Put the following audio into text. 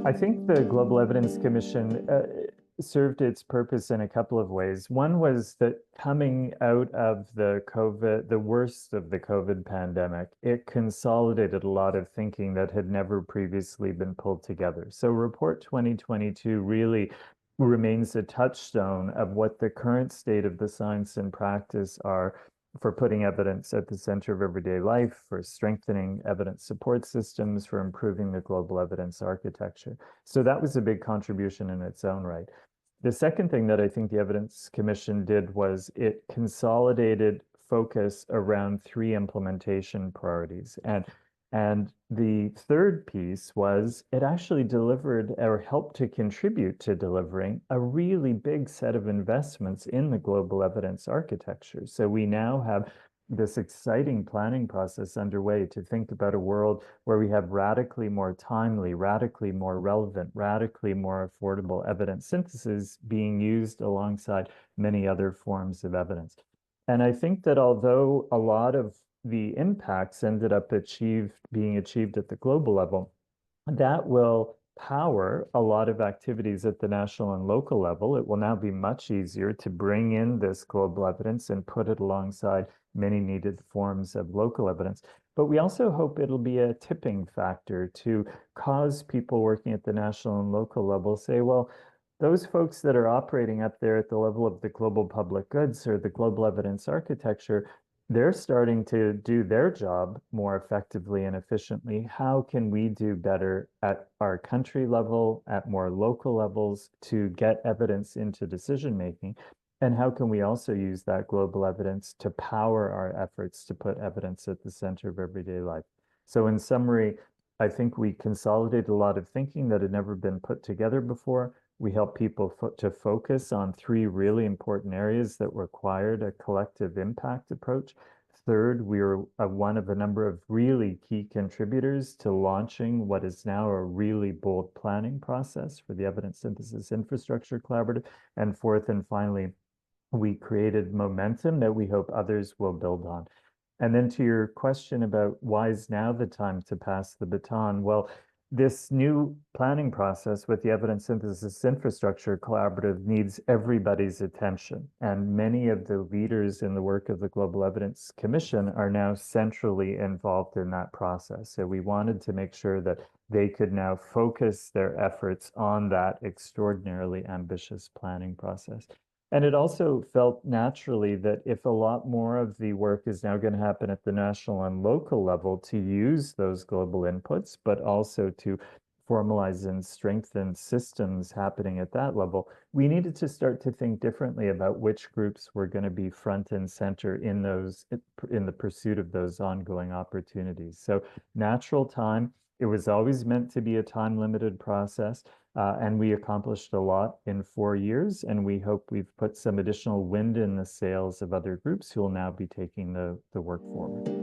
I think the Global Evidence Commission served its purpose in a couple of ways. One was that coming out of the worst of the COVID pandemic, it consolidated a lot of thinking that had never previously been pulled together. So Report 2022 really remains a touchstone of what the current state of the science and practice are for putting evidence at the center of everyday life, for strengthening evidence support systems, for improving the global evidence architecture. So that was a big contribution in its own right. The second thing that I think the Evidence Commission did was it consolidated focus around three implementation priorities. And the third piece was it actually delivered or helped to contribute to delivering a really big set of investments in the global evidence architecture. So we now have this exciting planning process underway to think about a world where we have radically more timely, radically more relevant, radically more affordable evidence synthesis being used alongside many other forms of evidence. And I think that although a lot of the impacts ended up being achieved at the global level, that will power a lot of activities at the national and local level. It will now be much easier to bring in this global evidence and put it alongside many needed forms of local evidence. But we also hope it'll be a tipping factor to cause people working at the national and local level say, well, those folks that are operating up there at the level of the global public goods or the global evidence architecture, they're starting to do their job more effectively and efficiently. How can we do better at our country level, at more local levels to get evidence into decision making? And how can we also use that global evidence to power our efforts to put evidence at the center of everyday life? So in summary, I think we consolidated a lot of thinking that had never been put together before. We help people to focus on three really important areas that required a collective impact approach. Third, we were one of a number of really key contributors to launching what is now a really bold planning process for the Evidence Synthesis Infrastructure Collaborative. And fourth and finally, we created momentum that we hope others will build on. And then to your question about why is now the time to pass the baton? Well, this new planning process with the Evidence Synthesis Infrastructure Collaborative needs everybody's attention. And many of the leaders in the work of the Global Evidence Commission are now centrally involved in that process. So we wanted to make sure that they could now focus their efforts on that extraordinarily ambitious planning process. And it also felt naturally that if a lot more of the work is now going to happen at the national and local level to use those global inputs, but also to formalize and strengthen systems happening at that level, we needed to start to think differently about which groups were going to be front and center in the pursuit of those ongoing opportunities. So natural time. It was always meant to be a time-limited process, and we accomplished a lot in 4 years, and we hope we've put some additional wind in the sails of other groups who will now be taking the work forward.